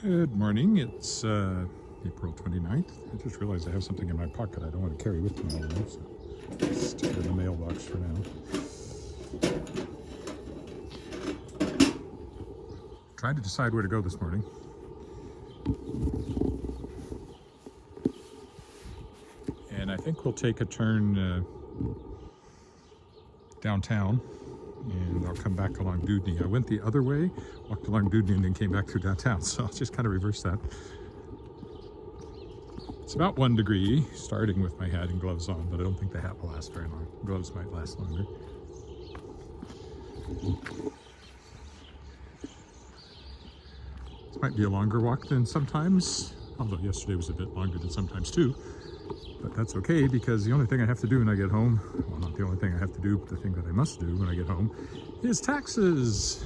Good morning. It's April 29th. I just realized I have something in my pocket I don't want to carry with me all the way, so stick it in the mailbox for now. Trying to decide where to go this morning. And I think we'll take a turn downtown, and I'll come back along Dudney. I went the other way, walked along Dudney, and then came back through downtown, so I'll just kind of reverse that. It's about 1 degree, starting with my hat and gloves on, but I don't think the hat will last very long. Gloves might last longer. This might be a longer walk than sometimes, although yesterday was a bit longer than sometimes too. But that's okay, because the only thing I have to do when I get home, well, not the only thing I have to do, but the thing that I must do when I get home is taxes,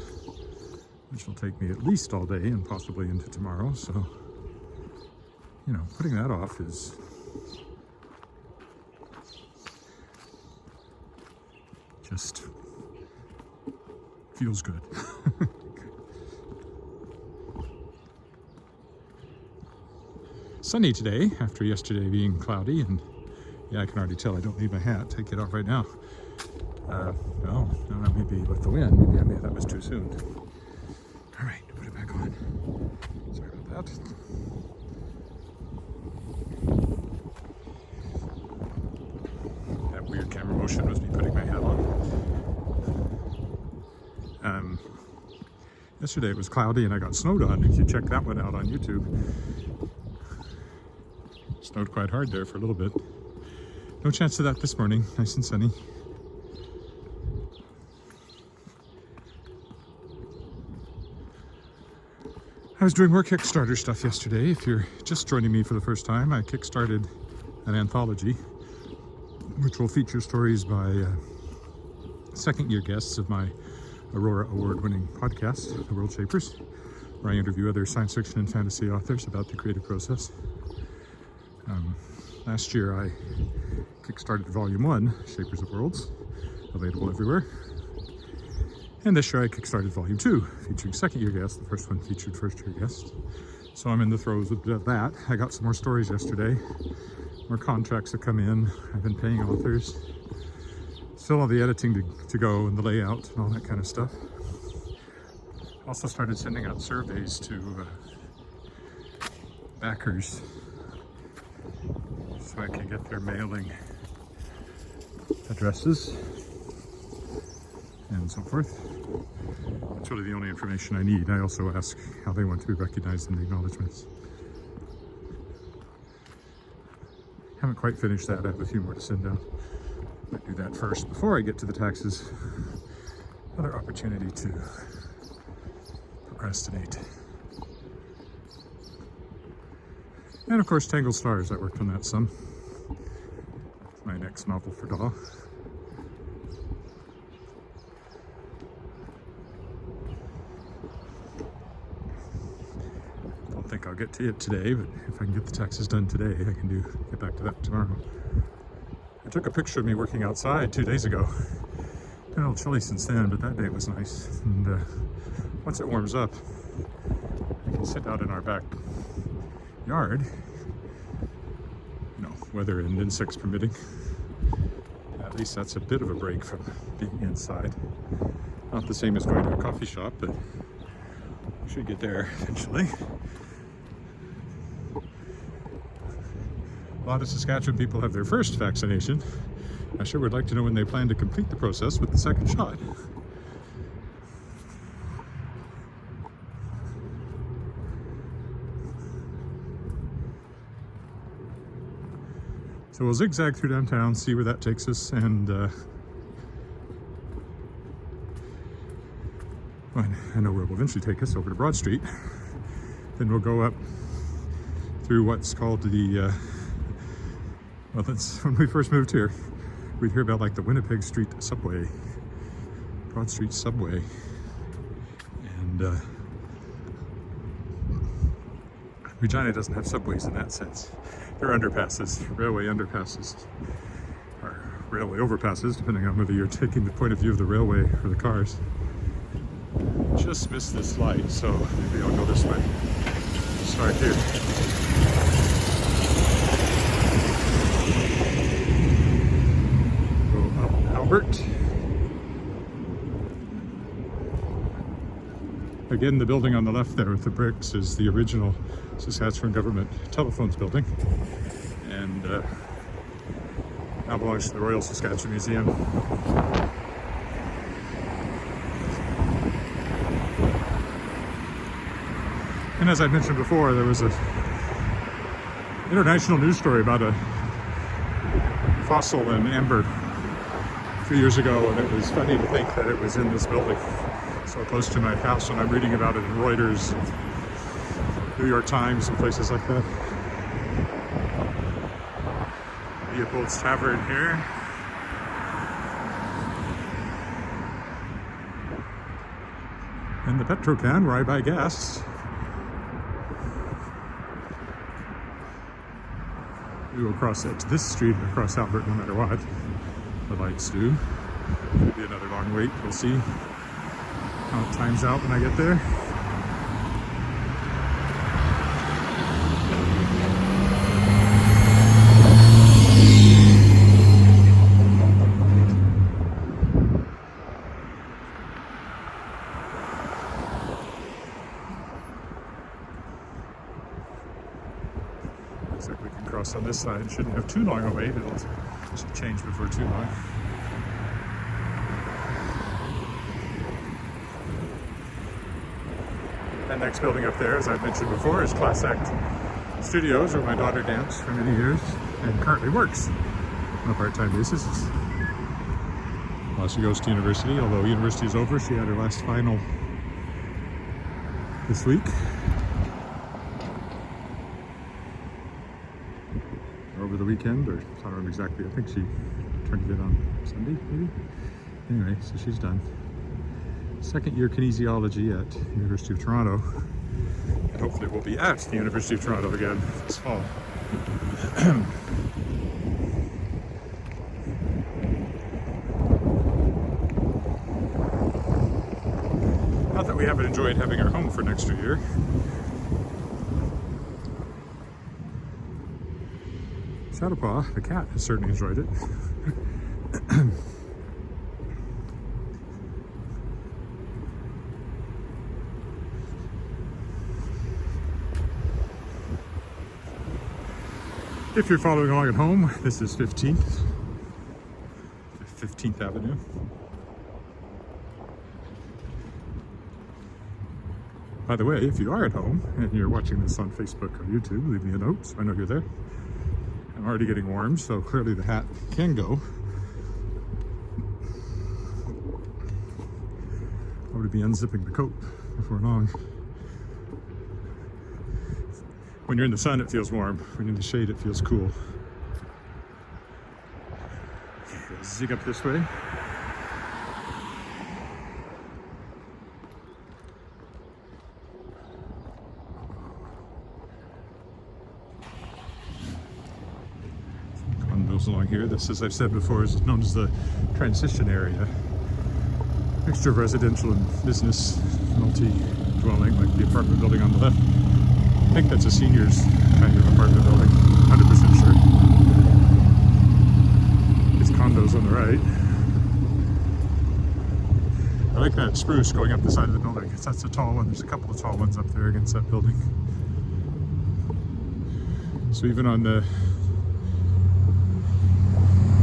which will take me at least all day and possibly into tomorrow. So, you know, putting that off is just feels good. Sunny today after yesterday being cloudy, and yeah, I can already tell I don't need my hat. Take it off right now. No, maybe with the wind, maybe that was too soon. All right, put it back on. Sorry about that. That weird camera motion was me putting my hat on. Yesterday it was cloudy and I got snowed on. If you check that one out on YouTube. Snowed quite hard there for a little bit. No chance of that this morning. Nice and sunny. I was doing more Kickstarter stuff yesterday. If you're just joining me for the first time, I kickstarted an anthology which will feature stories by second-year guests of my Aurora Award-winning podcast, The World Shapers, where I interview other science fiction and fantasy authors about the creative process. Last year I kickstarted Volume 1, Shapers of Worlds, available everywhere. And this year I kickstarted Volume 2, featuring second-year guests. The first one featured first-year guests. So I'm in the throes of that. I got some more stories yesterday. More contracts have come in. I've been paying authors. Still all the editing to go, and the layout and all that kind of stuff. Also started sending out surveys to backers, so I can get their mailing addresses and so forth. That's really the only information I need. I also ask how they want to be recognized in the acknowledgements. Haven't quite finished that. I have a few more to send out. Might do that first before I get to the taxes. Another opportunity to procrastinate. And of course, Tangled Stars. I worked on that some. My next novel for Daw. Don't think I'll get to it today, but if I can get the taxes done today, I can get back to that tomorrow. I took a picture of me working outside 2 days ago. Been a little chilly since then, but that day it was nice. And once it warms up, I can sit out in our back yard, you know, weather and insects permitting. At least that's a bit of a break from being inside. Not the same as going to a coffee shop, but we should get there eventually. A lot of Saskatchewan people have their first vaccination. I sure would like to know when they plan to complete the process with the second shot. So we'll zigzag through downtown, see where that takes us, and well, I know where it will eventually take us, over to Broad Street. Then we'll go up through what's called the, well, that's when we first moved here. We'd hear about like the Winnipeg Street subway, Broad Street subway, and Regina doesn't have subways in that sense. They're underpasses, railway underpasses, or railway overpasses, depending on whether you're taking the point of view of the railway or the cars. Just missed this light, so maybe I'll go this way. Start here. Go up Albert. Again, the building on the left there with the bricks is the original Saskatchewan government telephones building, and now belongs to the Royal Saskatchewan Museum. And as I mentioned before, there was an international news story about a fossil in amber a few years ago, and it was funny to think that it was in this building so close to my house, and I'm reading about it in Reuters, New York Times, and places like that. Leopold's Tavern here. And the Petrocan, where I buy gas. We will cross this street across Albert no matter what the lights do. Could be another long wait, we'll see how it times out when I get there. Looks like we can cross on this side. Shouldn't have too long a wait. It'll just change before too long. That next building up there, as I've mentioned before, is Class Act Studios, where my daughter danced for many years and currently works on a part-time basis while she goes to university. Although university is over, she had her last final this week. Or over the weekend, or I don't remember exactly. I think she turned it in on Sunday, maybe? Anyway, so she's done. Second year kinesiology at University of Toronto, and hopefully we'll be at the University of Toronto again this fall. Not that we haven't enjoyed having our home for an extra year. Shadowpaw, the cat, has certainly enjoyed it. If you're following along at home, this is 15th Avenue. By the way, if you are at home and you're watching this on Facebook or YouTube, leave me a note so I know you're there. I'm already getting warm, so clearly the hat can go. I would be unzipping the coat before long. When you're in the sun, it feels warm. When you're in the shade, it feels cool. Okay, zig up this way. Condos along here. This, as I've said before, is known as the transition area. Mixture of residential and business, multi-dwelling, like the apartment building on the left. I think that's a seniors kind of apartment building, 100% sure. It's condos on the right. I like that spruce going up the side of the building. That's a tall one. There's a couple of tall ones up there against that building. So even on the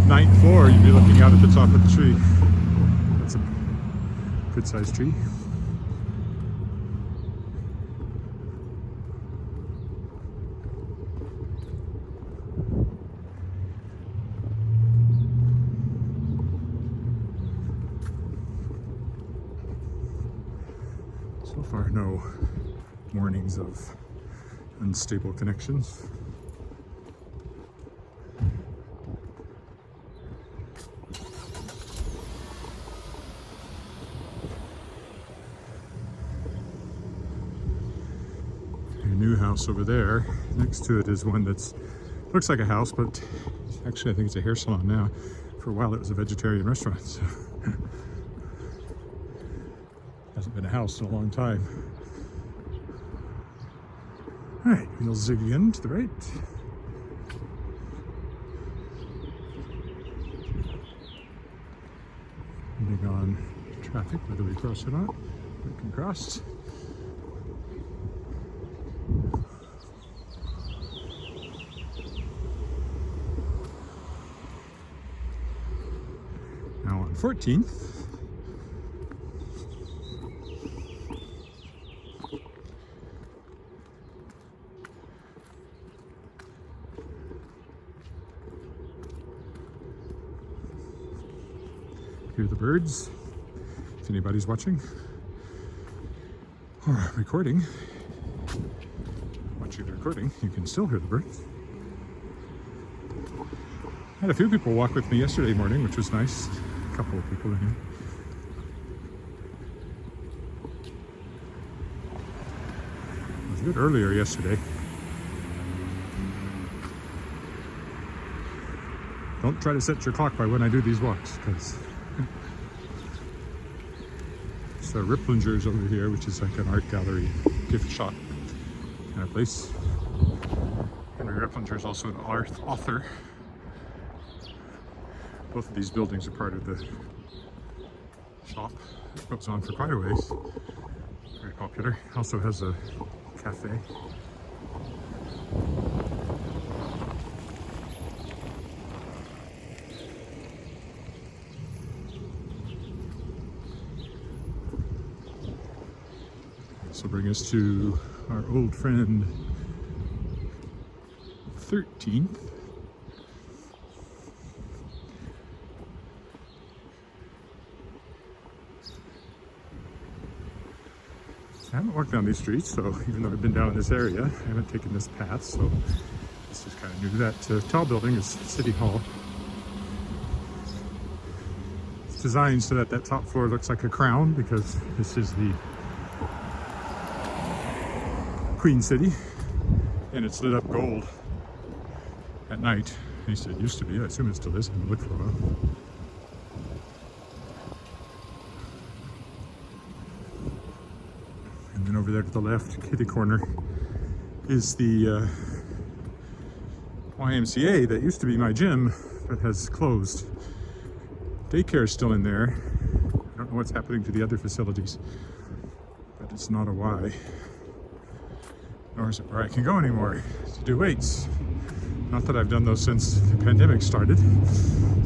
9th floor, you'd be looking out at the top of the tree. That's a good sized tree. So far, no warnings of unstable connections. A new house over there. Next to it is one that's looks like a house, but actually I think it's a hair salon now. For a while it was a vegetarian restaurant, so hasn't been a house in a long time. We'll zig in to the right. Depending on traffic, whether we cross or not, we can cross. Now on 14th. Hear the birds, if anybody's watching or recording. Watching the recording, you can still hear the birds. I had a few people walk with me yesterday morning, which was nice. A couple of people in here. It was a bit earlier yesterday. Don't try to set your clock by when I do these walks, because it's the Ripplinger's over here, which is like an art gallery, gift shop kind of place. Henry Ripplinger is also an author. Both of these buildings are part of the shop. It goes on for quite a ways. Very popular. Also has a cafe. This will bring us to our old friend 13th. I haven't walked down these streets, so even though I've been down in this area, I haven't taken this path, so this is kind of new. That tall building is City Hall. It's designed so that that top floor looks like a crown, because this is the Queen City, and it's lit up gold at night. At least it used to be. I assume it still is. I haven't looked for a while. And then over there to the left, kitty corner, is the YMCA that used to be my gym, but has closed. Daycare is still in there. I don't know what's happening to the other facilities, but it's not a Y. Nor is it where I can go anymore to do weights. Not that I've done those since the pandemic started.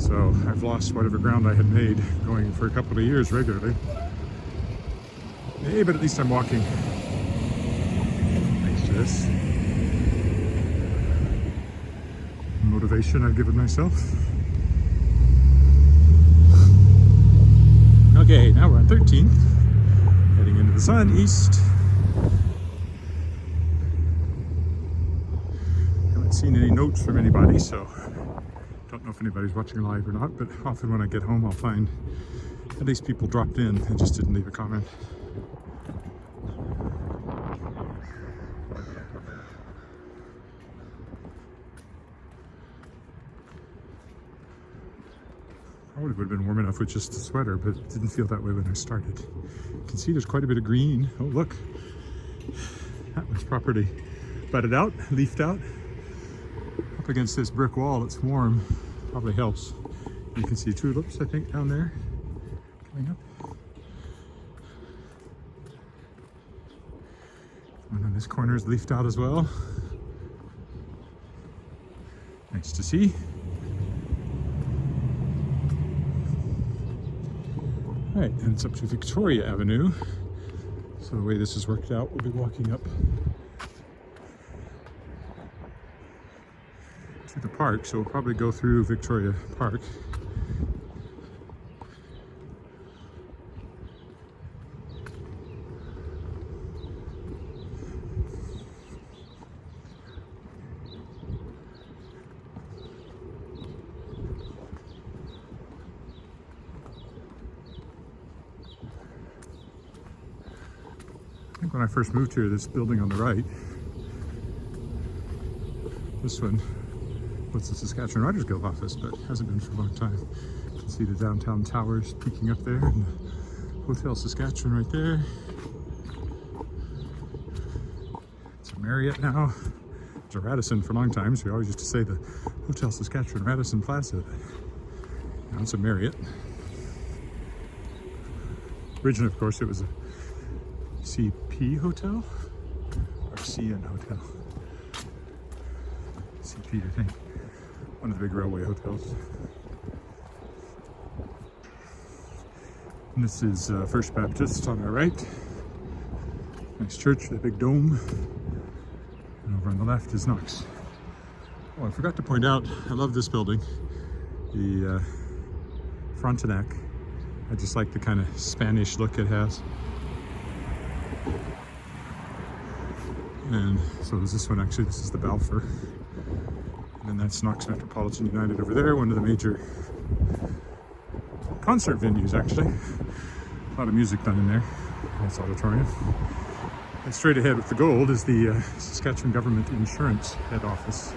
So I've lost whatever ground I had made going for a couple of years regularly. Hey, but at least I'm walking. Thanks to this motivation I've given myself. Okay, now we're on 13th. Heading into the sun, east. Seen any notes from anybody, so don't know if anybody's watching live or not, but often when I get home I'll find at least people dropped in and just didn't leave a comment. Probably would have been warm enough with just a sweater, but it didn't feel that way when I started. You can see there's quite a bit of green. Oh look, that was properly budded out, leafed out. Up against this brick wall, it's warm, probably helps. You can see tulips, I think, down there coming up. One on this corner is leafed out as well. Nice to see. All right, and it's up to Victoria Avenue. So the way this is worked out, we'll be walking up to the park, so we'll probably go through Victoria Park. I think when I first moved here, this building on the right, this one, was the Saskatchewan Writers Guild office, but hasn't been for a long time. You can see the downtown towers peeking up there, and the Hotel Saskatchewan right there. It's a Marriott now. a Radisson for a long time, so we always used to say the Hotel Saskatchewan Radisson Plaza. Now it's a Marriott. Originally, of course, it was a CP hotel or CN hotel. CP, I think. One of the big railway hotels. And this is First Baptist on our right. Nice church with a big dome. And over on the left is Knox. Oh, I forgot to point out, I love this building. The Frontenac. I just like the kind of Spanish look it has. And so is this one actually, this is the Balfour. And then that's Knox Metropolitan United over there, one of the major concert venues actually. A lot of music done in there. Nice auditorium. And straight ahead with the gold is the Saskatchewan Government Insurance Head Office.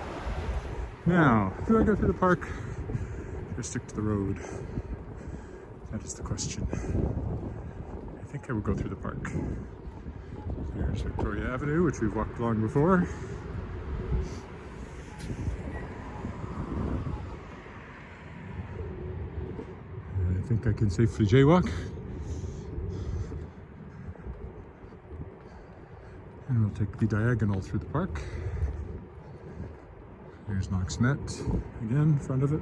Now, do I go through the park or stick to the road? That is the question. I think I will go through the park. There's Victoria Avenue, which we've walked along before. I think I can safely jaywalk. And we'll take the diagonal through the park. There's Knox Met, again, in front of it.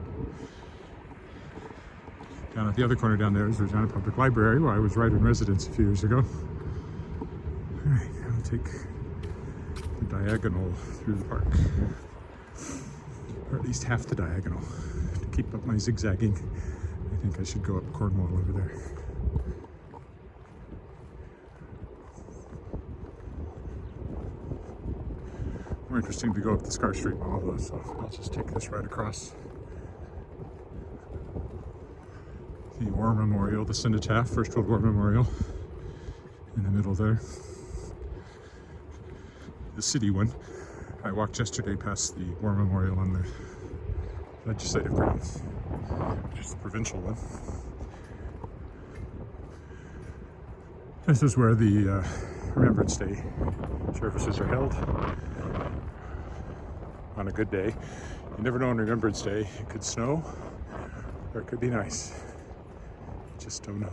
Down at the other corner down there is Regina Public Library, where I was right in residence a few years ago. All right, I'll take the diagonal through the park. Or at least half the diagonal. To keep up my zigzagging, I think I should go up Cornwall over there. More interesting to go up the Scar Street Mall though, so I'll just take this right across. The War Memorial, the Cenotaph, First World War Memorial, in the middle there. The city one. I walked yesterday past the War Memorial on the legislative grounds, which is the provincial one. This is where the Remembrance Day services are held. On a good day. You never know on Remembrance Day. It could snow or it could be nice. Just don't know.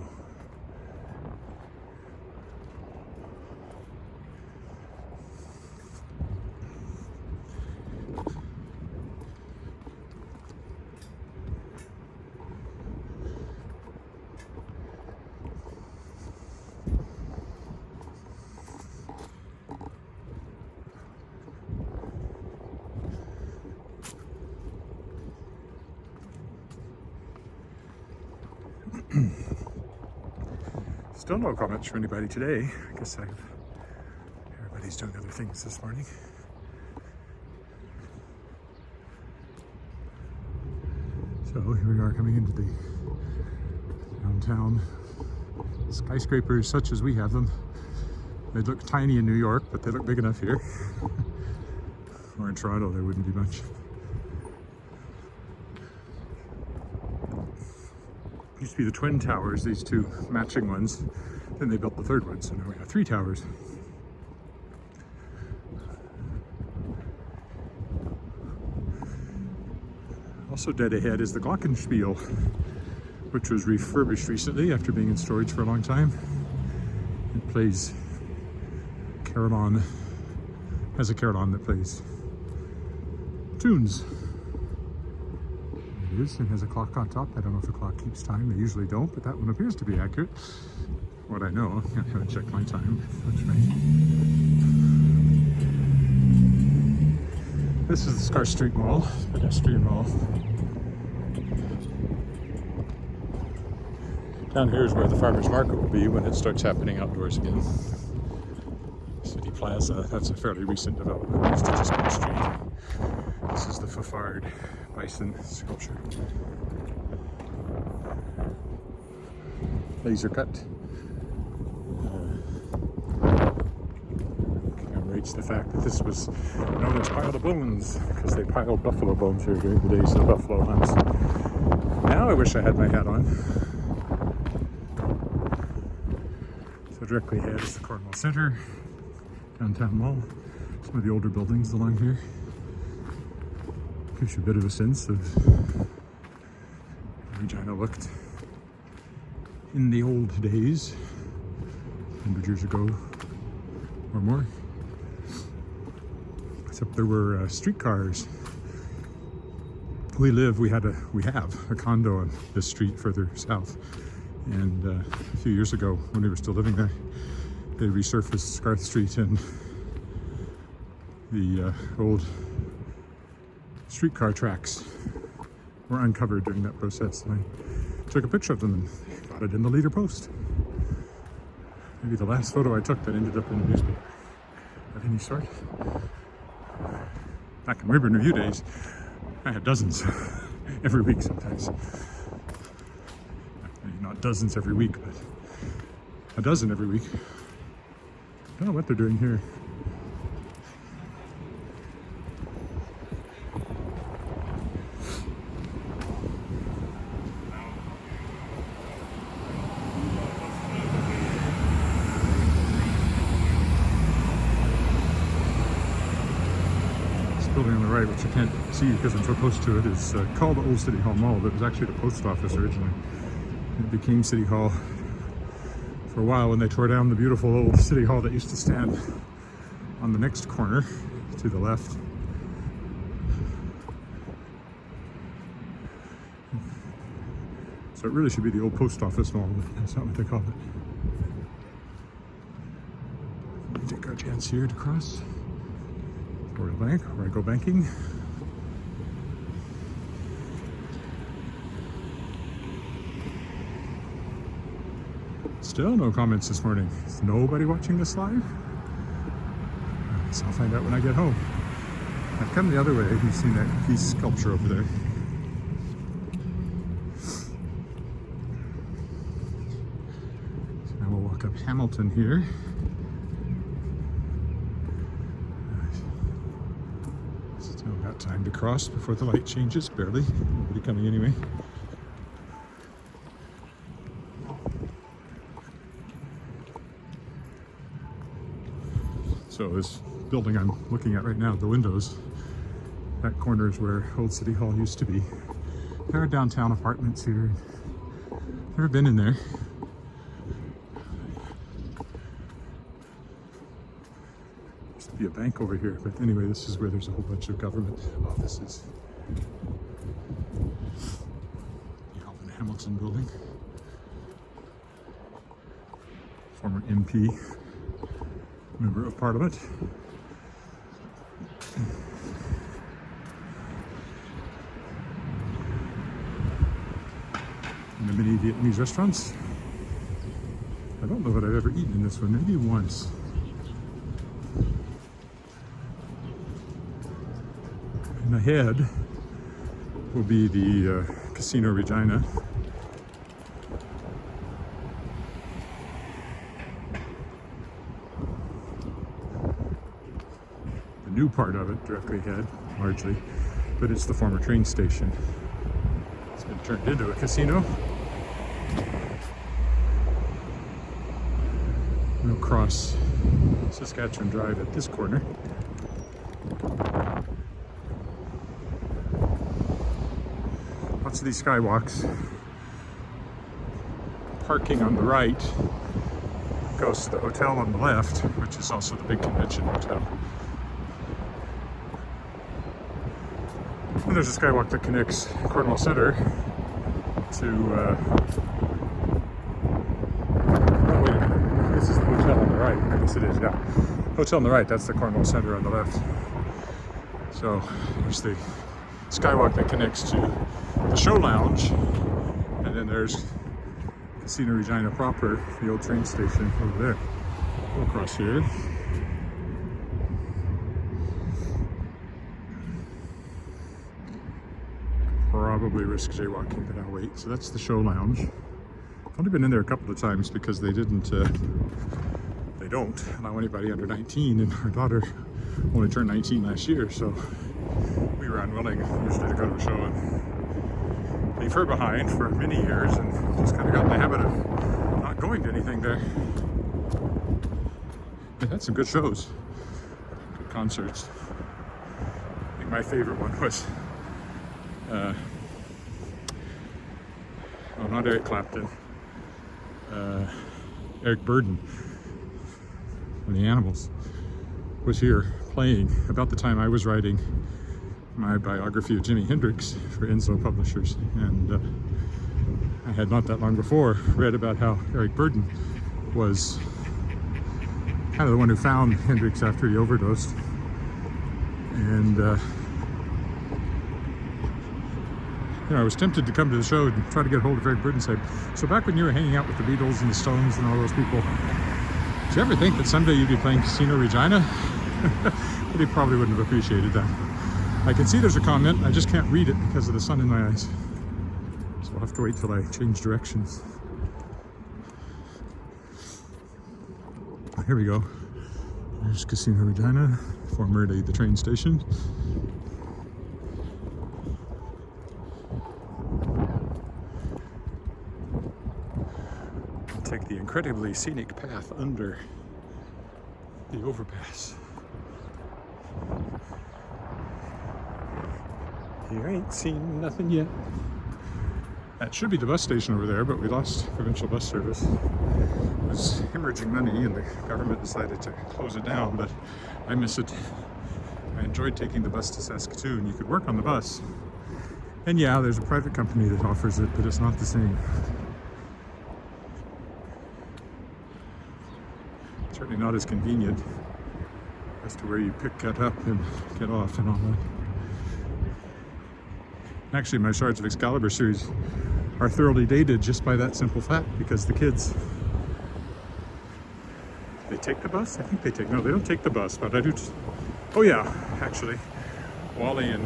Still no comments from anybody today. I guess everybody's doing other things this morning. So here we are coming into the downtown skyscrapers such as we have them. They look tiny in New York, but they look big enough here. Or in Toronto, there wouldn't be much. Used to be the twin towers, these two matching ones. Then they built the third one, so now we have 3 towers. Also dead ahead is the Glockenspiel, which was refurbished recently after being in storage for a long time. It plays carillon, has a carillon that plays tunes. It is, and has a clock on top. I don't know if the clock keeps time. They usually don't, but that one appears to be accurate. What I know, I haven't checked my time. That's right. This is the Scar Street Mall, Pedestrian Mall. Down here is where the farmers market will be when it starts happening outdoors again. City Plaza, that's a fairly recent development. It's just Main Street. This is the Fafard bison sculpture. Laser cut. Commemorates the fact that this was known as Pile of Bones because they piled buffalo bones here during the days of the buffalo hunts. Now I wish I had my hat on. So directly ahead is the Cornwall Centre, downtown mall. Some of the older buildings along here. Gives you a bit of a sense of how Regina looked in the old days, 100 years ago or more. Except there were streetcars. We have a condo on this street further south, and a few years ago when we were still living there, they resurfaced Scarth Street, and the old streetcar tracks were uncovered during that process. And I took a picture of them and got it in the leader post. Maybe the last photo I took that ended up in a newspaper of any sort. Back in Ribbon Review days, I had dozens every week sometimes. Maybe not dozens every week, but a dozen every week. I don't know what they're doing here. Building on the right, which I can't see because I'm so close to it, is called the Old City Hall Mall, but it was actually the post office originally. It became City Hall for a while when they tore down the beautiful old City Hall that used to stand on the next corner to the left. So it really should be the old post office mall, but that's not what they call it. We take our chance here to cross. Royal Bank, where I go banking. Still no comments this morning. Is nobody watching this live? So I'll find out when I get home. I've come the other way. You've seen that peace sculpture over there. So now we'll walk up Hamilton here. Still got time to cross before the light changes, barely. Nobody coming anyway. So this building I'm looking at right now, the windows, that corner is where Old City Hall used to be. There are downtown apartments here. Never been in there. Be a bank over here, but anyway, this is where there's a whole bunch of government offices. The Alvin Hamilton building. Former MP, member of Parliament. And the many Vietnamese restaurants. I don't know that I've ever eaten in this one, maybe once. And ahead will be the Casino Regina. The new part of it directly ahead, largely, but it's the former train station. It's been turned into a casino. We'll cross Saskatchewan Drive at this corner. Lots of these skywalks. Parking on the right goes to the hotel on the left, which is also the big convention hotel. And there's a skywalk that connects Cornwall Center to oh, wait a minute. This is the hotel on the right. I guess it is, yeah. Hotel on the right, that's the Cornwall Center on the left. So there's the skywalk that connects to the show lounge, and then there's Casino Regina proper, the old train station over there. We'll cross here. Probably risk jaywalking, but I'll wait. So that's the show lounge. I've only been in there a couple of times because they don't allow anybody under 19, and our daughter only turned 19 last year, so we were unwilling usually to go to a show and leave her behind for many years, and just kind of got in the habit of not going to anything there. They had some good shows, good concerts. I think my favorite one was oh, not Eric Clapton, Eric Burden from the Animals was here playing about the time I was writing my biography of Jimi Hendrix for Enzo Publishers, and I had not that long before read about how Eric Burden was kind of the one who found Hendrix after he overdosed, and you know, I was tempted to come to the show and try to get a hold of Eric Burden and say, so back when you were hanging out with the Beatles and the Stones and all those people, did you ever think that someday you'd be playing Casino Regina? But he probably wouldn't have appreciated that. I can see there's a comment, I just can't read it because of the sun in my eyes. So I'll have to wait till I change directions. Here we go. There's Casino Regina, formerly the train station. I'll take the incredibly scenic path under the overpass. You ain't seen nothing yet. That should be the bus station over there, but we lost provincial bus service. It was hemorrhaging money and the government decided to close it down, but I miss it. I enjoyed taking the bus to Saskatoon. You could work on the bus. And yeah, there's a private company that offers it, but it's not the same. Certainly not as convenient as to where you get up and get off and all that. Actually, my Shards of Excalibur series are thoroughly dated just by that simple fact, because the kids, they take the bus? I think they take, no, they don't take the bus, but I do. Oh yeah, actually, Wally and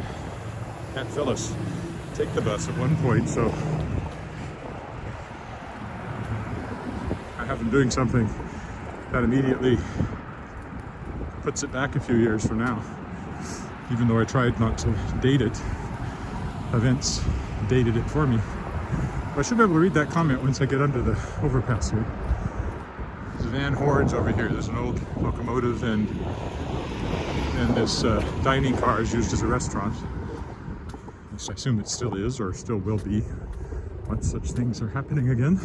Aunt Phyllis take the bus at one point, so I have them doing something that immediately puts it back a few years from now. Even though I tried not to date it, events dated it for me. I should be able to read that comment once I get under the overpass here. There's Van Horns over here. There's an old locomotive, and this dining car is used as a restaurant. At least I assume it still is, or still will be, once such things are happening again.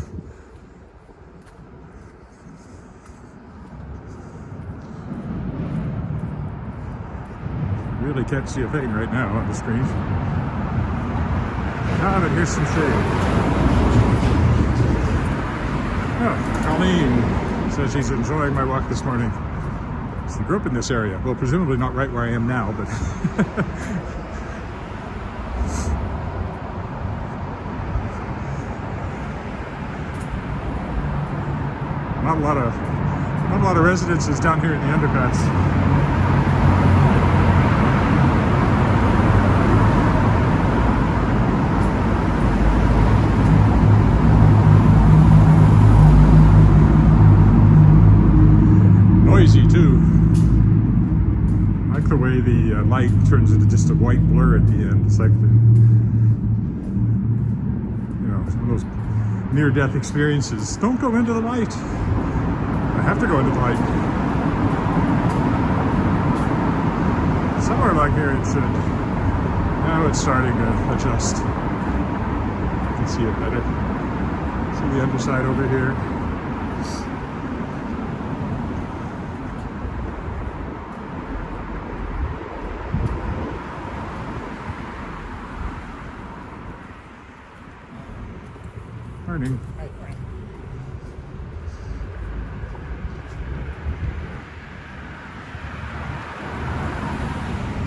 Really can't see a thing right now on the screen. Ah, but here's some shade. Oh, Colleen says she's enjoying my walk this morning. She grew up in this area. Well, presumably not right where I am now, but not a lot of residences down here in the underpass. Noisy too. I like the way the light turns into just a white blur at the end. It's like some of those near-death experiences. Don't go into the light. I have to go into the light. Somewhere back here it said, now it's starting to adjust. You can see it better. See the underside over here. Morning. Hi.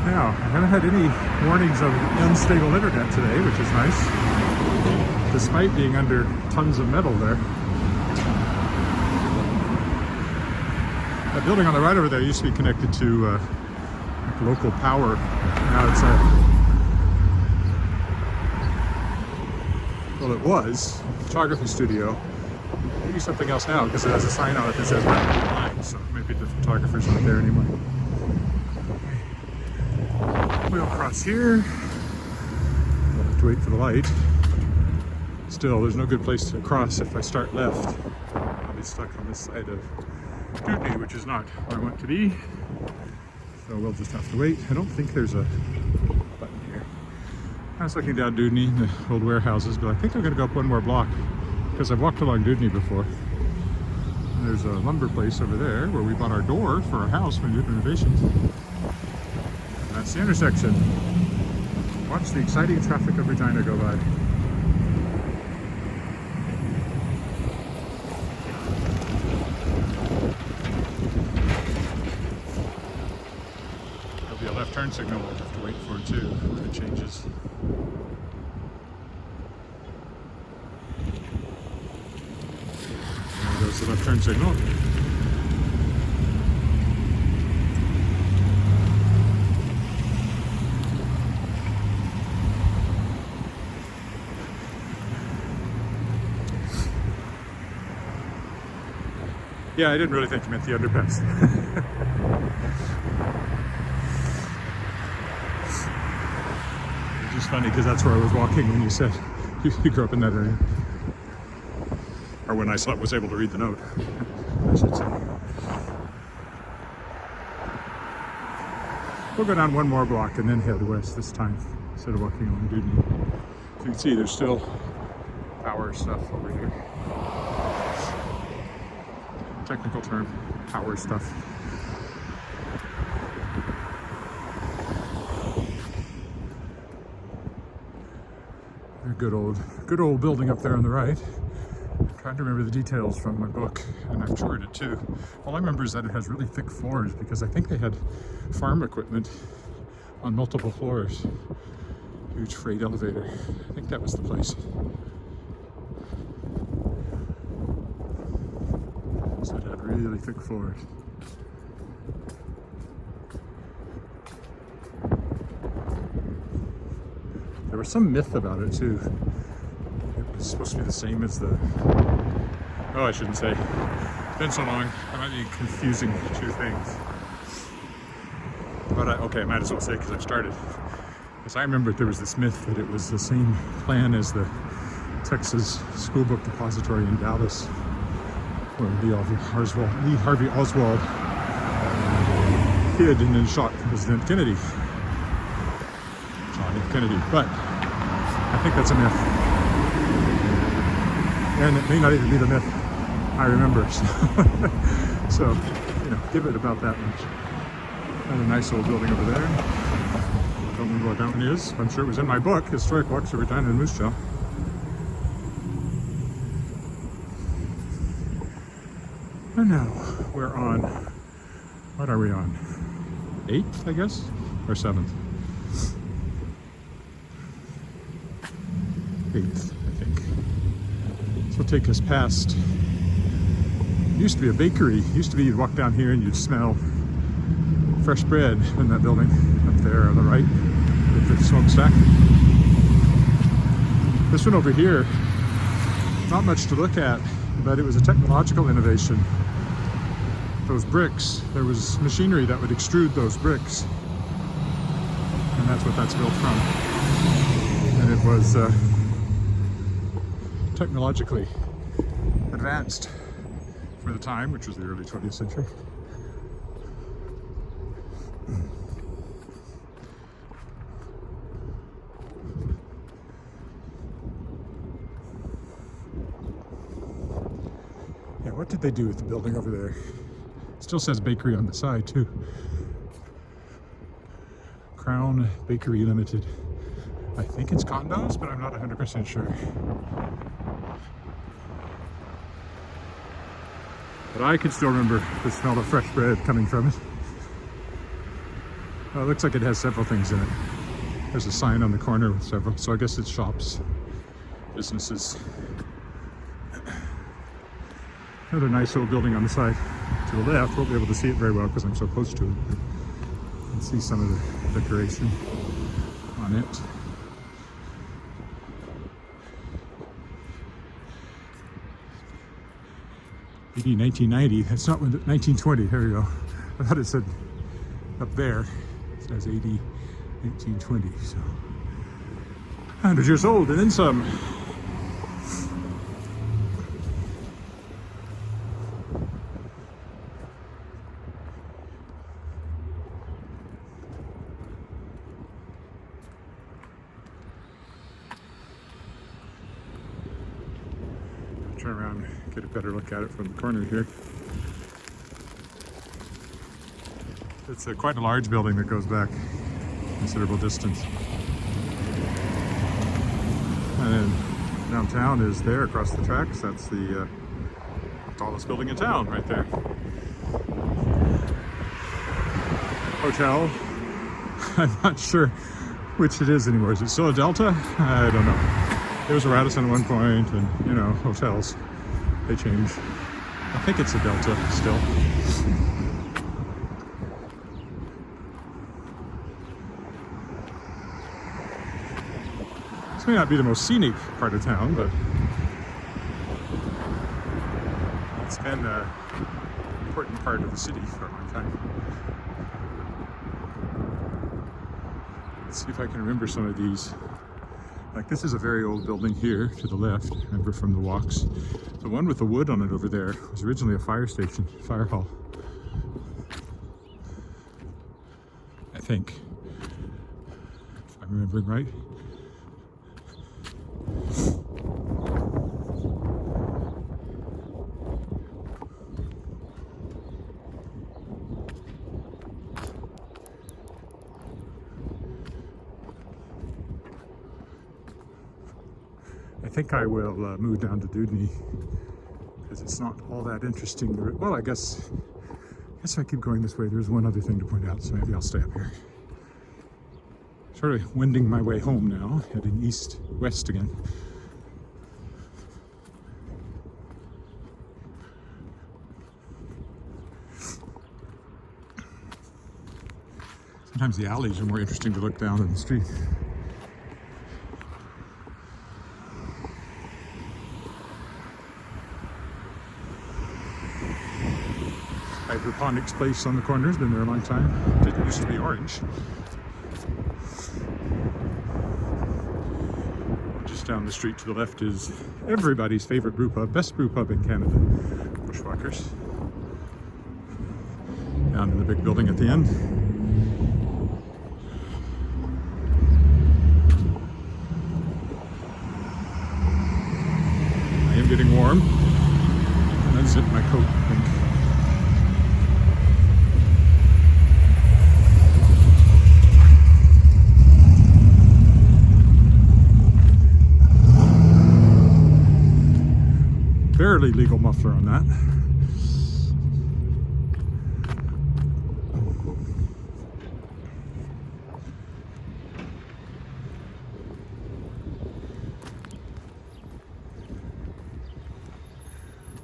Now, I haven't had any warnings of unstable internet today, which is nice, despite being under tons of metal there. That building on the right over there used to be connected to local power. Now it's well, it was a photography studio. Maybe something else now, because it has a sign on it that says line, so maybe the photographer's not there anymore. We'll cross here. We'll have to wait for the light. Still, there's no good place to cross if I start left. I'll be stuck on this side of Dewdney, which is not where I want to be. So we'll just have to wait. I don't think there's a button here. I was looking down Dudney, the old warehouses, but I think I'm going to go up one more block because I've walked along Dudney before. And there's a lumber place over there where we bought our door for our house when we did renovations. And that's the intersection. Watch the exciting traffic of Regina go by. There'll be a left turn signal we'll have to wait for too when it changes. There goes the left turn signal. Yeah, I didn't really think you meant the underpass. It's just funny because that's where I was walking when you said you grew up in that area. Or when I was able to read the note, I should say. We'll go down one more block and then head west this time instead of walking along Dudney. As you can see, there's still power stuff over here. Technical term, power stuff. A good old building up there on the right. I'm trying to remember the details from my book, and I've toured it too. All I remember is that it has really thick floors because I think they had farm equipment on multiple floors. Huge freight elevator. I think that was the place. So it had really thick floors. There was some myth about it too. It was supposed to be the same as the... Oh, I shouldn't say. It's been so long, I might be confusing two things. But okay, I might as well say because I've started. Because I remember there was this myth that it was the same plan as the Texas School Book Depository in Dallas, where Lee Harvey Oswald hid and then shot President Kennedy. John F. Kennedy. But I think that's a myth. And it may not even be the myth I remember. So, you know, give it about that much. And a nice old building over there. Don't remember what that one is. I'm sure it was in my book, Historic Walks of Regina and Moose Jaw. And now we're on, what are we on? 8th, I guess? Or 7th? 8th, I think. This will take us past, it used to be a bakery. It used to be you'd walk down here and you'd smell fresh bread in that building up there on the right with the smokestack. This one over here, not much to look at, but it was a technological innovation. Those bricks, there was machinery that would extrude those bricks, and that's what that's built from. And it was technologically advanced for the time, which was the early 20th century. Yeah, what did they do with the building over there? It still says bakery on the side too. Crown Bakery Limited. I think it's condos, but I'm not 100% sure. But I can still remember the smell of fresh bread coming from it. Well, it looks like it has several things in it. There's a sign on the corner with several, so I guess it's shops, businesses. Another nice old building on the side to the left. Won't be able to see it very well because I'm so close to it. You can see some of the decoration on it. AD 1990, that's not when, 1920, there we go. I thought it said up there, it says AD 1920, so 100 years old and then some. around, get a better look at it from the corner here. It's quite a large building that goes back a considerable distance. And then downtown is there across the tracks. That's the tallest building in town right there. Hotel. I'm not sure which it is anymore. Is it still a Delta? I don't know. It was a Radisson at one point, and you know, hotels, they change. I think it's a Delta still. This may not be the most scenic part of town, but it's been an important part of the city for a long time. Let's see if I can remember some of these. Like this is a very old building here to the left, remember from the walks. The one with the wood on it over there was originally a fire station, fire hall. I think, if I'm remembering right. I think I will move down to Dudney because it's not all that interesting. Well, I guess if I keep going this way, there's one other thing to point out, so maybe I'll stay up here. Sort of wending my way home now, heading east-west again. Sometimes the alleys are more interesting to look down than the street. Hydroponics place on the corner has been there a long time. It used to be orange. Just down the street to the left is everybody's favorite brew pub, best brew pub in Canada, Bushwhackers. Down in the big building at the end. I am getting warm. Unzip my coat, I think. Barely legal muffler on that.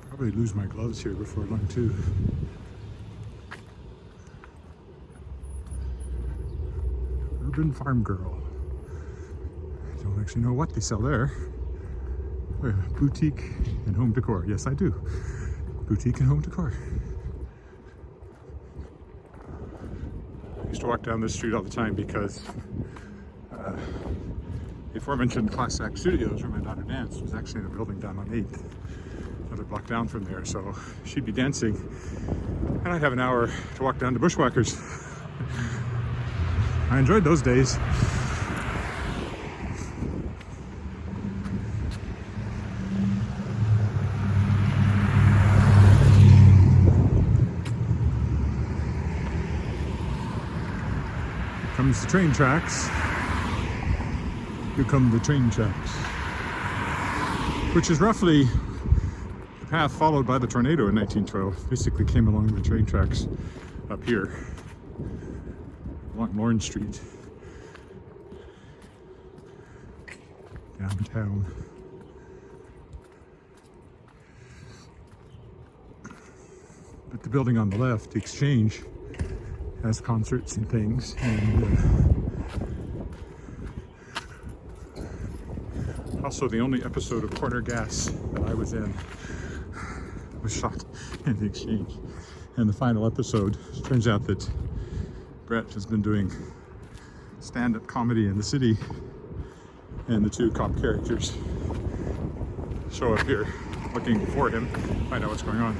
Probably lose my gloves here before long too. Urban Farm Girl. I don't actually know what they sell there. Boutique and home decor. Yes, I do. Boutique and home decor. I used to walk down this street all the time because the aforementioned Class Act Studios, where my daughter danced, was actually in a building down on 8th, another block down from there. So she'd be dancing, and I'd have an hour to walk down to Bushwhackers. I enjoyed those days. Comes the train tracks. Here come the train tracks. Which is roughly the path followed by the tornado in 1912. Basically came along the train tracks up here, along Lawrence Street, downtown. But the building on the left, the Exchange, has concerts and things, and also the only episode of Corner Gas that I was in was shot in the Exchange. And the final episode, it turns out that Brett has been doing stand-up comedy in the city, and the two cop characters show up here looking for him, find out what's going on.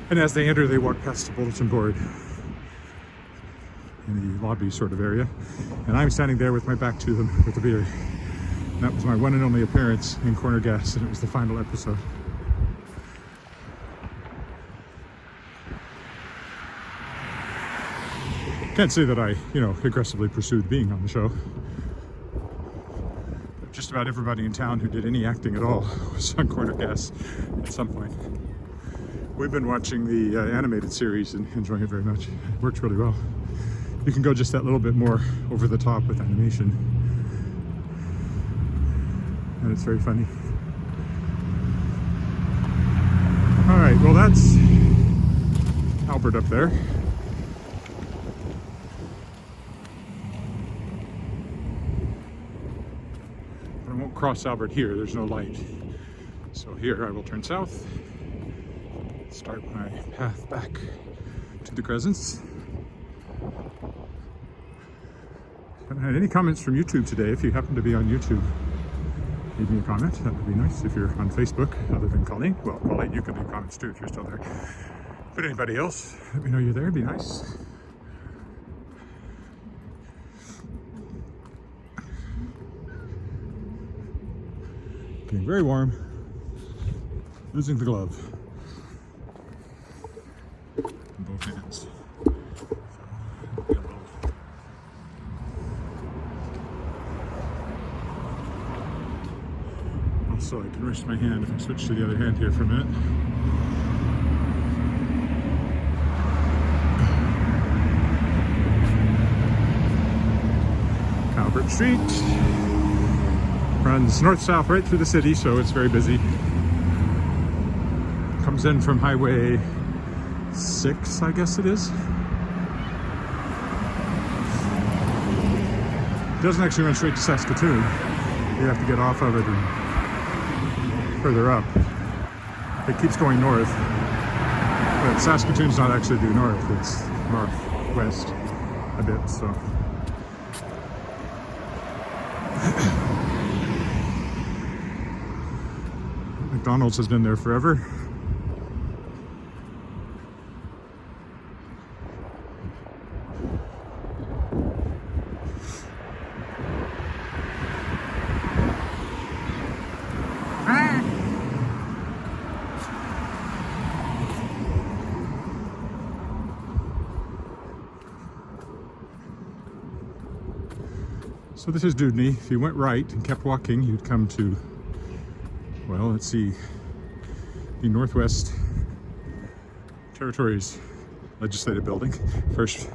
And as they enter, they walk past the bulletin board in the lobby sort of area, and I'm standing there with my back to them with a beer. And that was my one and only appearance in Corner Gas, and it was the final episode. Can't say that I, aggressively pursued being on the show. Just about everybody in town who did any acting at all was on corner gas at some point. We've been watching the animated series and enjoying it very much. It works really well. You can go just that little bit more over the top with animation. And it's very funny. All right, well that's Albert up there. But I won't cross Albert here, there's no light. So here I will turn south, start my path back to the Crescents. Haven't had any comments from YouTube today. If you happen to be on YouTube, leave me a comment. That would be nice. If you're on Facebook, other than Colleen, well, Colleen, you can leave comments too if you're still there. But anybody else, let me know you're there. It'd be nice. Getting very warm. Losing the glove in both hands. So I can rest my hand if I switch to the other hand here for a minute. Albert Street runs north-south right through the city, so it's very busy. Comes in from Highway 6, I guess it is. It doesn't actually run straight to Saskatoon. You have to get off of it and further up. It keeps going north, but Saskatoon's not actually due north, it's northwest a bit, so. McDonald's has been there forever. So this is Dudney. If you went right and kept walking, you'd come to, well, let's see, the Northwest Territories Legislative Building. First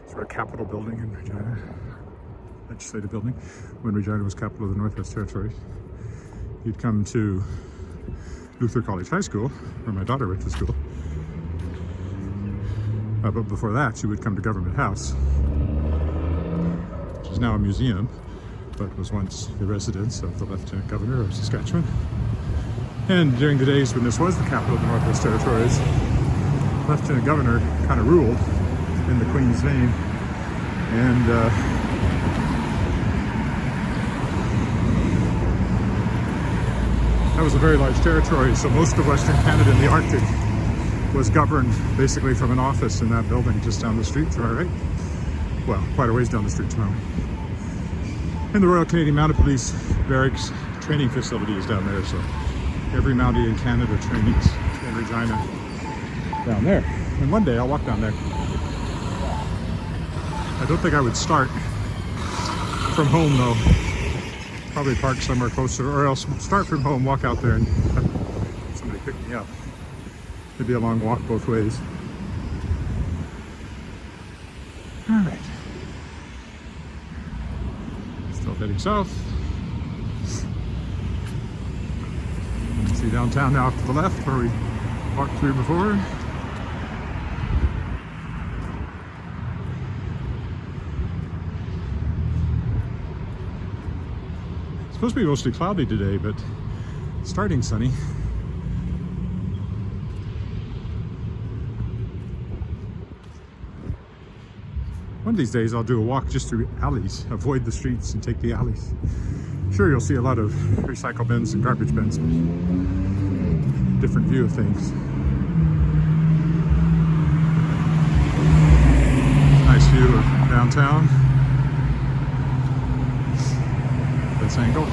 sort of Capitol building in Regina. Legislative building, when Regina was capital of the Northwest Territories. You'd come to Luther College High School, where my daughter went to school. But before that, you would come to Government House, which is now a museum, but was once the residence of the Lieutenant Governor of Saskatchewan. And during the days when this was the capital of the Northwest Territories, Lieutenant Governor kind of ruled in the Queen's name, and that was a very large territory, so most of Western Canada and the Arctic was governed basically from an office in that building just down the street to our right. Well, quite a ways down the street to my right. And the Royal Canadian Mounted Police Barracks training facility is down there, so every Mountie in Canada trains in Regina down there. And one day I'll walk down there. I don't think I would start from home though. Probably park somewhere closer, or else start from home, walk out there and have somebody pick me up. It'd be a long walk both ways. All right. Still heading south. See downtown now off to the left where we walked through before. It's supposed to be mostly cloudy today, but starting sunny. One of these days I'll do a walk just through alleys, avoid the streets and take the alleys. Sure, you'll see a lot of recycle bins and garbage bins, but different view of things. Nice view of downtown. This angle.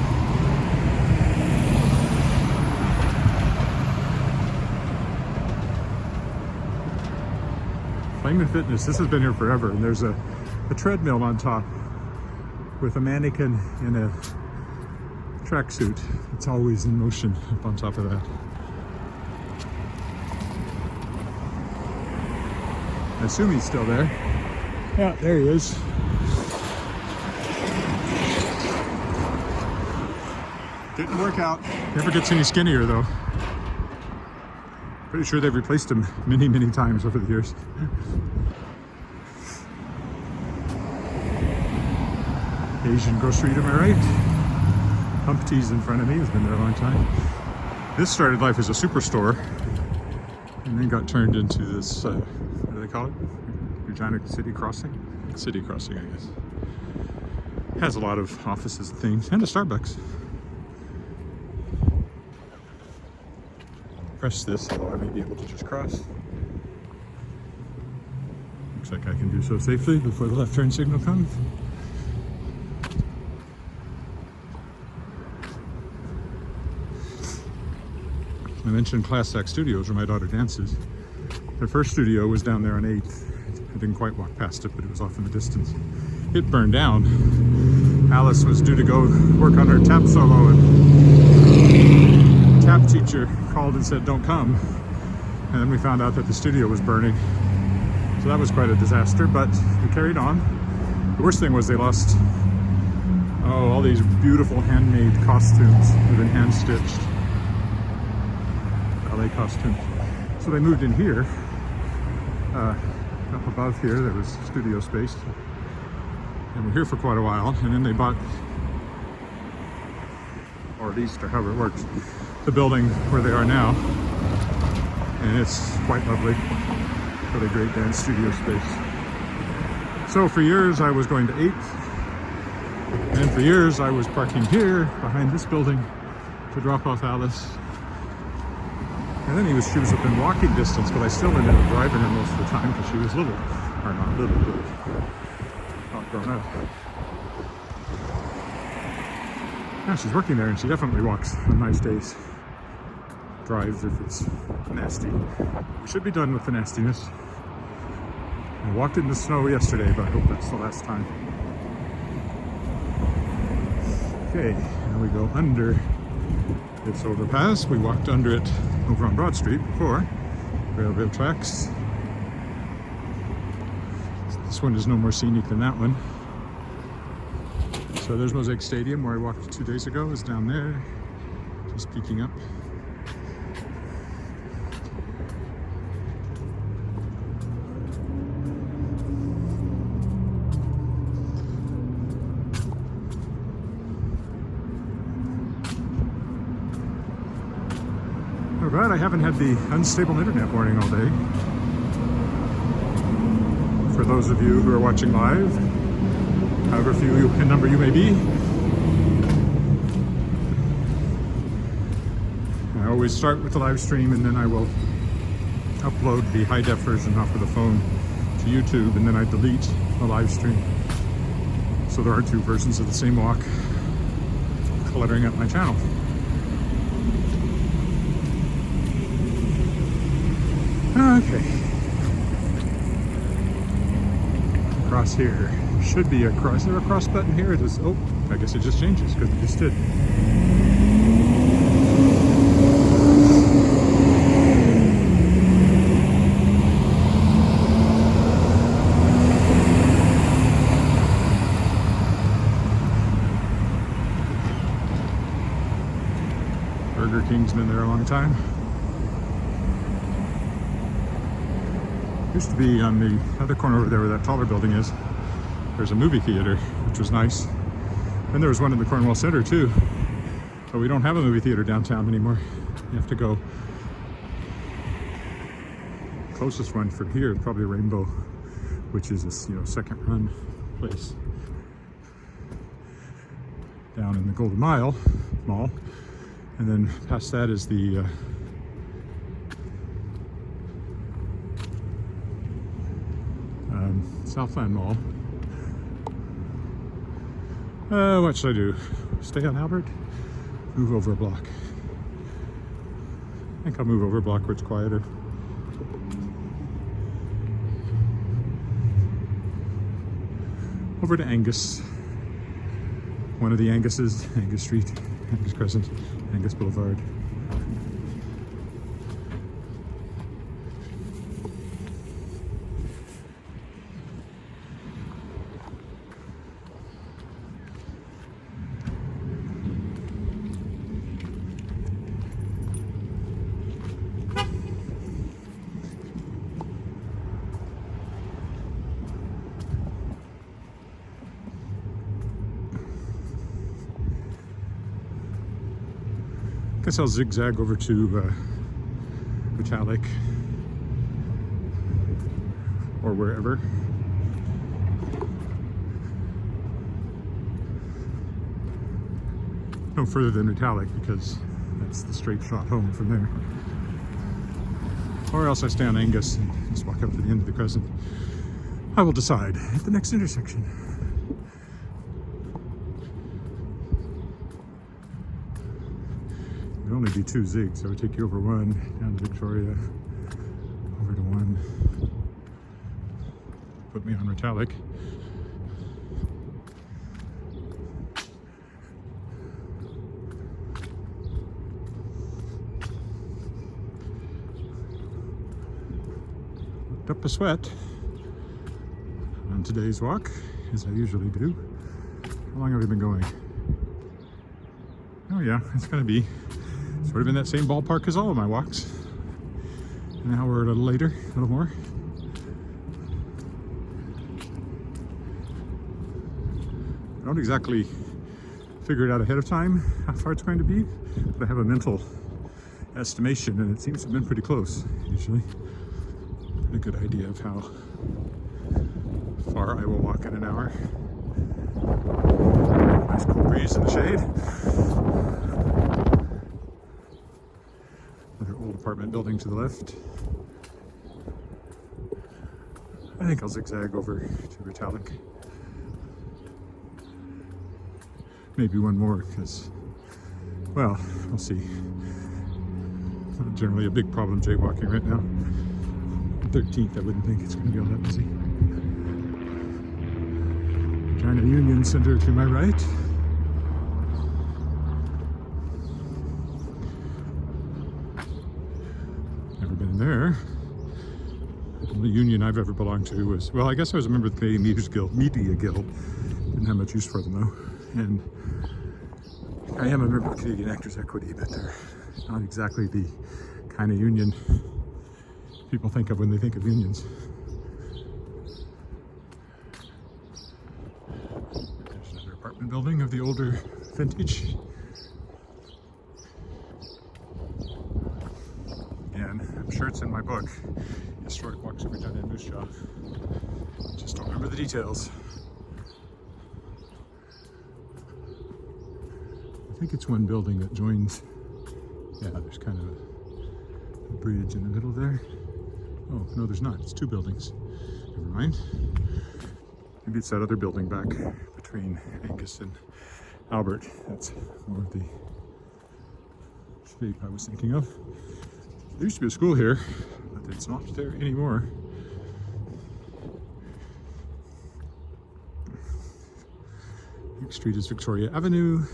Plainman Fitness. This has been here forever, and there's a treadmill on top with a mannequin in a tracksuit. It's always in motion up on top of that. I assume he's still there. Yeah, there he is. Didn't work out. Never gets any skinnier though. Pretty sure they've replaced him many, many times over the years. Asian grocery, am I right? Humpty's in front of me, has been there a long time. This started life as a superstore and then got turned into this, what do they call it? Regina City Crossing? City Crossing, I guess. Has a lot of offices and things, and a Starbucks. Press this, although I may be able to just cross. Looks like I can do so safely before the left turn signal comes. I mentioned Class Act Studios where my daughter dances. Their first studio was down there on 8th. I didn't quite walk past it, but it was off in the distance. It burned down. Alice was due to go work on her tap solo, and tap teacher called and said, "Don't come." And then we found out that the studio was burning. So that was quite a disaster, but we carried on. The worst thing was they lost, all these beautiful handmade costumes that had been hand-stitched. Ballet costumes. So they moved in here. Up above here, there was studio space. And we're here for quite a while. And then they bought, or at least however it works, the building where they are now. And it's quite lovely. Really great dance studio space. So for years I was going to 8th. And for years I was parking here behind this building to drop off Alice. And then she was within walking distance, but I still ended up driving her most of the time because she was little. Or not little, but not grown up. Yeah, she's working there and she definitely walks on nice days. Drives if it's nasty. We should be done with the nastiness. I walked in the snow yesterday, but I hope that's the last time. Okay, now we go under its overpass. We walked under it over on Broad Street before. Railroad tracks. This one is no more scenic than that one. So there's Mosaic Stadium where I walked 2 days ago. It's down there, just peeking up. Alright, I haven't had the unstable internet warning all day. For those of you who are watching live, however few in number you may be, I always start with the live stream and then I will upload the high def version off of the phone to YouTube, and then I delete the live stream. So there are 2 versions of the same walk cluttering up my channel. Okay. Cross here. Should be a cross. Is there a cross button here? It is. Oh, I guess it just changes because it just did. Burger King's been there a long time. Used to be on the other corner over there where that taller building is. There's a movie theater, which was nice. And there was one in the Cornwall Center too. But we don't have a movie theater downtown anymore. You have to go. Closest one from here is probably Rainbow, which is a second run place. Down in the Golden Mile Mall. And then past that is the Southland Mall. What should I do? Stay on Albert? Move over a block. I think I'll move over a block where it's quieter. over to Angus. One of the Anguses, Angus Street, Angus Crescent, Angus Boulevard. Guess I'll zigzag over to Metallic or wherever. No further than Metallic because that's the straight shot home from there. Or else I stay on Angus and just walk up to the end of the crescent. I will decide at the next intersection. It would only be 2 zigs. I would take you over 1, down to Victoria, over to 1, put me on Metallic. Worked up a sweat on today's walk, as I usually do. How long have we been going? Oh yeah, it's going to be sort of in that same ballpark as all of my walks. An hour a little later, a little more. I don't exactly figure it out ahead of time how far it's going to be, but I have a mental estimation and it seems to have been pretty close usually. A good idea of how far I will walk in an hour. Nice cool breeze in the shade. Another old apartment building to the left. I think I'll zigzag over to Metallic. Maybe one more because, well, we'll see. Not generally a big problem jaywalking right now. 13th, I wouldn't think it's going to be all that busy. Regina Union Center to my right. Never been there. The only union I've ever belonged to was, well, I guess I was a member of the Canadian Media Guild. Didn't have much use for them though. And I am a member of Canadian Actors Equity, but they're not exactly the kind of union people think of when they think of unions. There's another apartment building of the older vintage. And I'm sure it's in my book, Historic Walks of Regina and Moose Jaw. Just don't remember the details. I think it's one building that joins, yeah, there's kind of a bridge in the middle there. Oh, no, there's not. It's 2 buildings. Never mind. Maybe it's that other building back between Angus and Albert. That's more of the shape I was thinking of. There used to be a school here, but it's not there anymore. Next street is Victoria Avenue.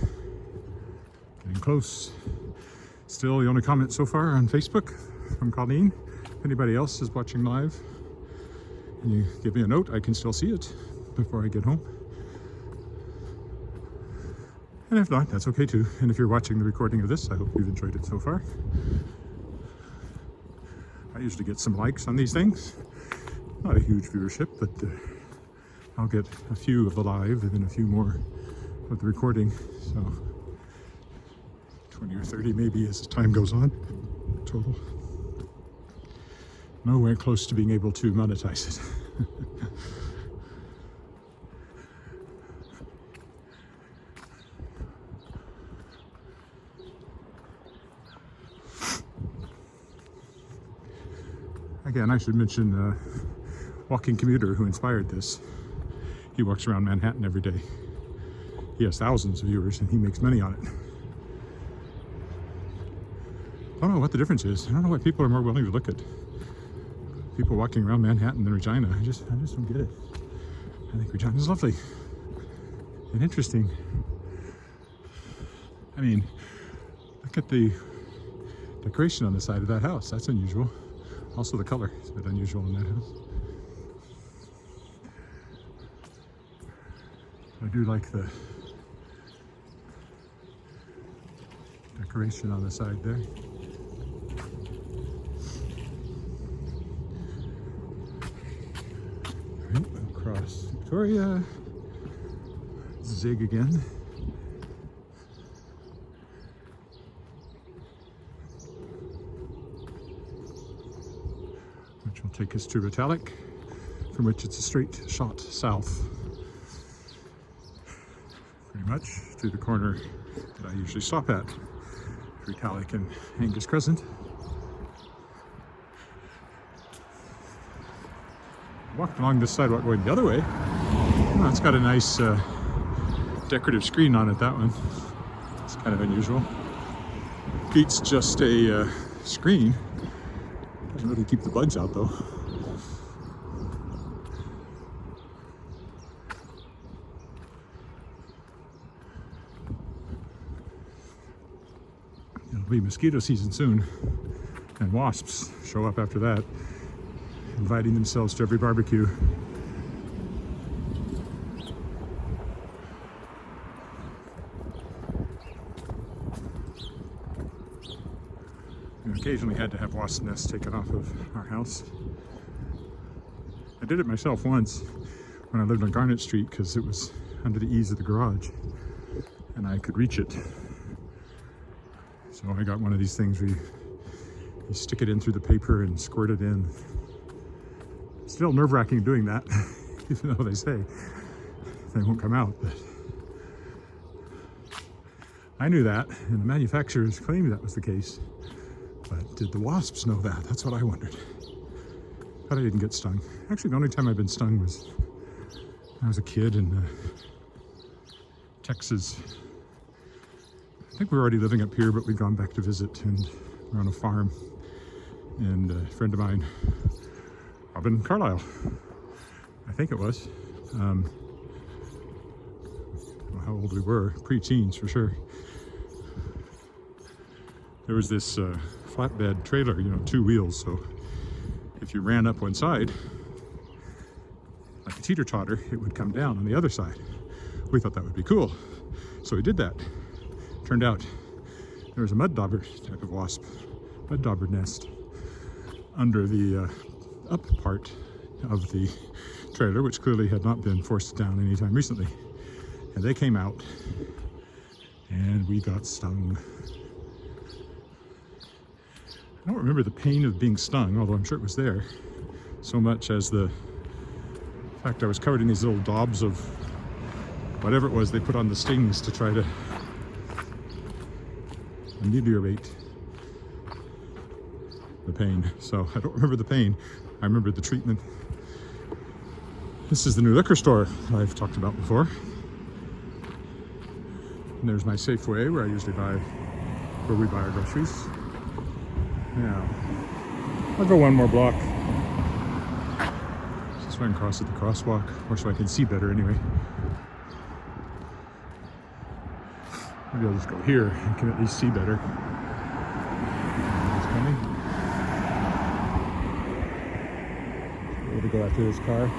Getting close. Still the only comment so far on Facebook from Colleen. If anybody else is watching live and you give me a note, I can still see it before I get home. And if not, that's okay too. And if you're watching the recording of this, I hope you've enjoyed it so far. I usually get some likes on these things. Not a huge viewership, but I'll get a few of the live and then a few more of the recording. So 20 or 30 maybe as time goes on total. Nowhere close to being able to monetize it. Again, I should mention walking commuter who inspired this. He walks around Manhattan every day. He has thousands of viewers and he makes money on it. I don't know what the difference is. I don't know why people are more willing to look at people walking around Manhattan than Regina. I just don't get it. I think Regina's lovely. and interesting. I mean, look at the decoration on the side of that house. That's unusual. Also the color is a bit unusual in that house. I do like the decoration on the side there. All right, across Victoria. Zig again. Which will take us to Metallic, from which it's a straight shot south. Pretty much to the corner that I usually stop at, Metallic and Angus Crescent. Walked along this sidewalk going the other way. Oh, it's got a nice decorative screen on it, that one. It's kind of unusual. Beats just a screen. Doesn't really keep the bugs out though. It'll be mosquito season soon, and wasps show up after that, inviting themselves to every barbecue. We occasionally had to have wasp nests taken off of our house. I did it myself once when I lived on Garnet Street because it was under the eaves of the garage and I could reach it. So I got one of these things where you stick it in through the paper and squirt it in. Still nerve-wracking doing that, even though they say they won't come out. But I knew that, and the manufacturers claimed that was the case. But did the wasps know that? That's what I wondered. But I didn't get stung. Actually, the only time I've been stung was when I was a kid in Texas. I think we were already living up here, but we'd gone back to visit, and we're on a farm. And a friend of mine, Robin Carlisle, I think it was. I don't know how old we were, pre-teens for sure. There was this flatbed trailer, you know, 2 wheels, so if you ran up one side, like a teeter-totter, it would come down on the other side. We thought that would be cool, so we did that. Turned out there was a mud dauber type of wasp, mud dauber nest, under the up part of the trailer, which clearly had not been forced down anytime recently. And they came out, and we got stung. I don't remember the pain of being stung, although I'm sure it was there, so much as the fact I was covered in these little daubs of whatever it was they put on the stings to try to ameliorate the pain. So I don't remember the pain, I remember the treatment. This is the new liquor store I've talked about before. And there's my Safeway where I usually where we buy our groceries. Now, I'll go one more block. Just so I can cross at the crosswalk, or so I can see better anyway. Maybe I'll just go here and can at least see better. He's coming. Able to go after this car.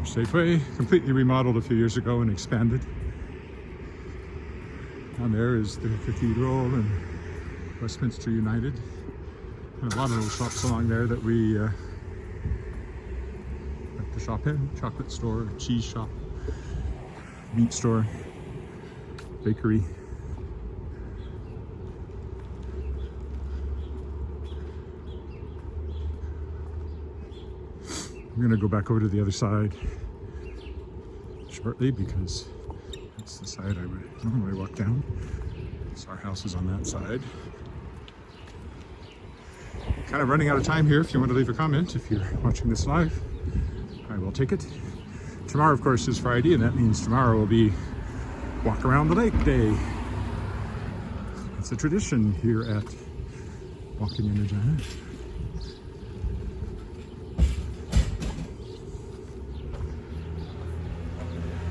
Safeway, completely remodeled a few years ago and expanded. Down there is the Cathedral and Westminster United. And a lot of little shops along there that we like to shop in. Chocolate store, cheese shop, meat store, bakery. I'm gonna go back over to the other side shortly because that's the side I would normally walk down. So our house is on that side. Kind of running out of time here. If you want to leave a comment, if you're watching this live, I will take it. Tomorrow, of course, is Friday, and that means tomorrow will be Walk Around the Lake Day. It's a tradition here at Walking in Regina.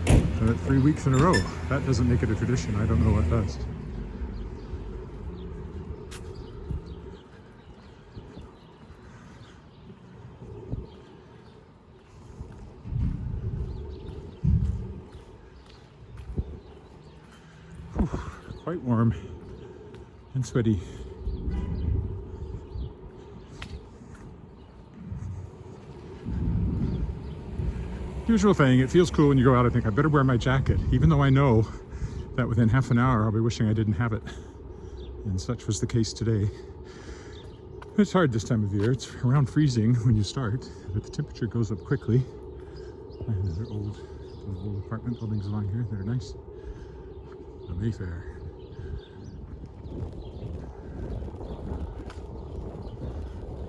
Done it 3 weeks in a row. That doesn't make it a tradition. I don't know what does. Quite warm and sweaty. Usual thing, it feels cool when you go out. I think I better wear my jacket, even though I know that within half an hour I'll be wishing I didn't have it. And such was the case today. It's hard this time of year. It's around freezing when you start, but the temperature goes up quickly. And there are old apartment buildings along here that are nice. The Mayfair.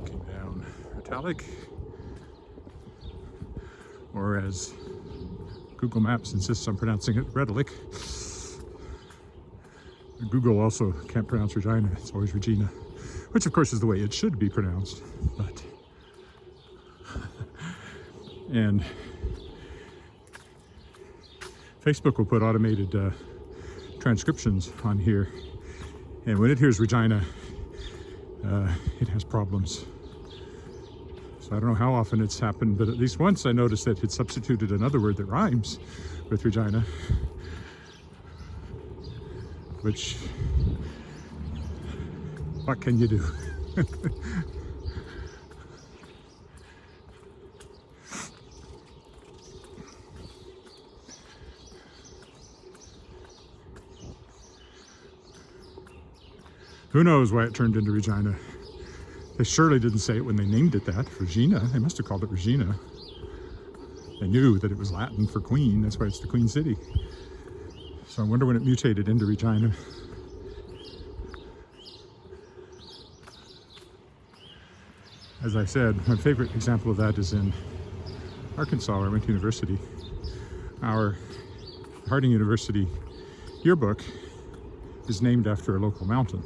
Looking down Italic, or as Google Maps insists on pronouncing it, Redelic. Google also can't pronounce Regina, it's always Regina, which of course is the way it should be pronounced, but and Facebook will put automated transcriptions on here, and when it hears Regina, it has problems. So I don't know how often it's happened, but at least once I noticed that it substituted another word that rhymes with Regina, which, what can you do? Who knows why it turned into Regina? They surely didn't say it when they named it that, Regina. They must have called it Regina. They knew that it was Latin for queen, that's why it's the Queen City. So I wonder when it mutated into Regina. As I said, my favorite example of that is in Arkansas, where I went to university. Our Harding University yearbook is named after a local mountain,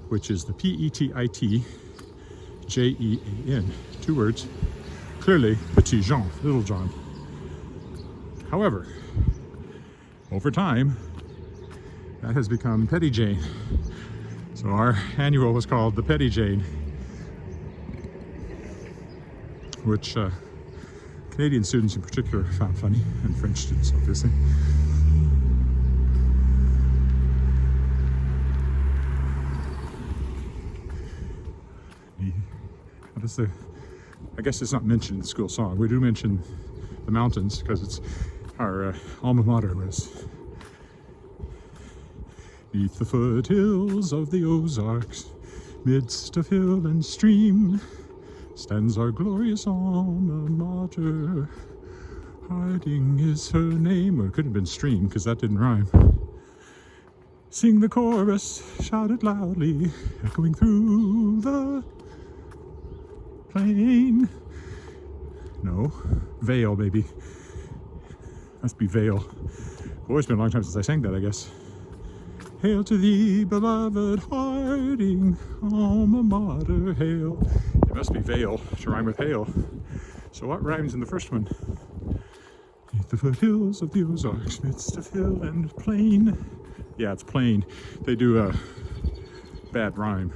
which is the Petitjean, 2 words, clearly Petit Jean, Little John. However, over time, that has become Petty Jane. So our annual was called the Petty Jane, which Canadian students in particular found funny, and French students obviously. I guess it's not mentioned in the school song. We do mention the mountains because it's our alma mater was. Neath the foothills of the Ozarks, midst of hill and stream, stands our glorious alma mater. Harding is her name. Well, it could have been stream because that didn't rhyme. Sing the chorus, shout it loudly, echoing through the plain. No, Vale, baby. Must be Vale. Boy, it's been a long time since I sang that, I guess. Hail to thee, beloved Harding, alma mater, hail. It must be Vale to rhyme with hail. So what rhymes in the first one? Neath the foothills of the Ozarks, midst of hill and plain. Yeah, it's plain. They do a bad rhyme.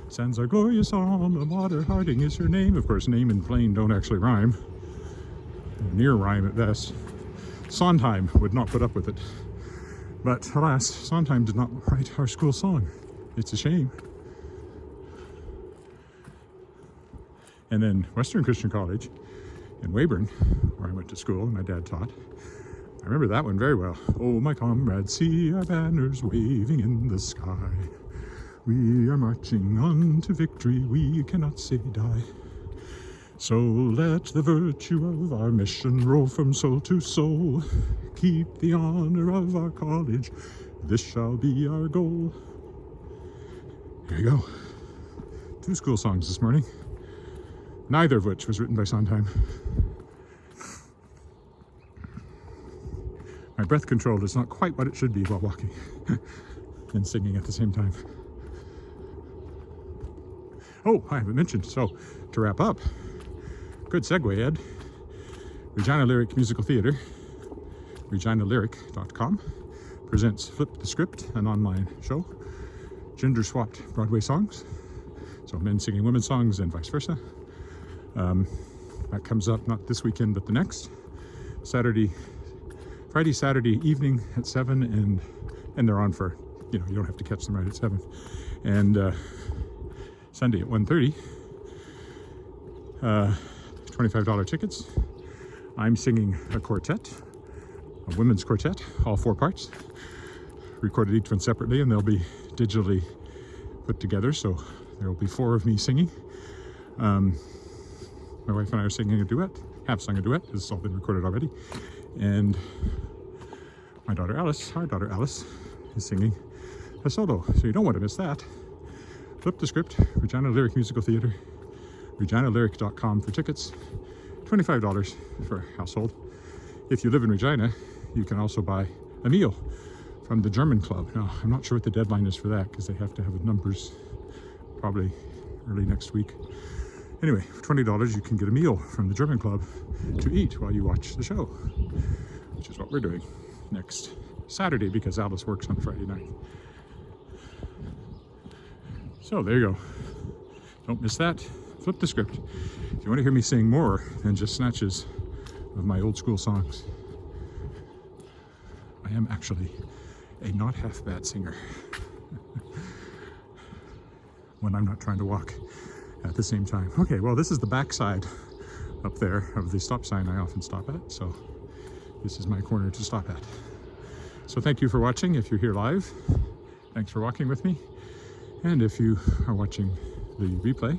Stands our glorious alma mater, Harding is her name. Of course, name and plain don't actually rhyme. Near rhyme at best. Sondheim would not put up with it. But alas, Sondheim did not write our school song. It's a shame. And then Western Christian College in Weyburn, where I went to school and my dad taught. I remember that one very well. Oh, my comrades, see our banners waving in the sky. We are marching on to victory, we cannot say die. So let the virtue of our mission roll from soul to soul. Keep the honor of our college, this shall be our goal. Here you go. 2 school songs this morning, neither of which was written by Sondheim. My breath control is not quite what it should be while walking. and singing at the same time. Oh, I haven't mentioned, so to wrap up, good segue, Ed. Regina Lyric Musical Theatre, reginalyric.com, presents Flip the Script, an online show, gender-swapped Broadway songs, so men singing women's songs and vice versa. That comes up not this weekend, but the next. Friday, Saturday evening at 7, and they're on for, you don't have to catch them right at 7. And Sunday at 1:30, $25 tickets. I'm singing a quartet, a women's quartet, all 4 parts, recorded each one separately, and they'll be digitally put together, so there will be 4 of me singing. My wife and I are singing a duet, have sung a duet, this has all been recorded already, and our daughter Alice is singing a solo, so you don't want to miss that. Flip the Script, Regina Lyric Musical Theatre, reginalyric.com for tickets, $25 for household. If you live in Regina, you can also buy a meal from the German Club. Now, I'm not sure what the deadline is for that because they have to have the numbers probably early next week. Anyway, for $20 you can get a meal from the German Club to eat while you watch the show, which is what we're doing next Saturday because Alice works on Friday night. So there you go. Don't miss that. Flip the Script. If you want to hear me sing more than just snatches of my old school songs, I am actually a not half bad singer when I'm not trying to walk at the same time. Okay, well, this is the backside up there of the stop sign I often stop at, so this is my corner to stop at. So thank you for watching. If you're here live, thanks for walking with me, and if you are watching the replay,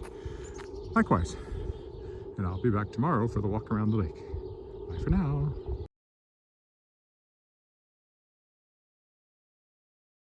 likewise. And I'll be back tomorrow for the walk around the lake. Bye for now.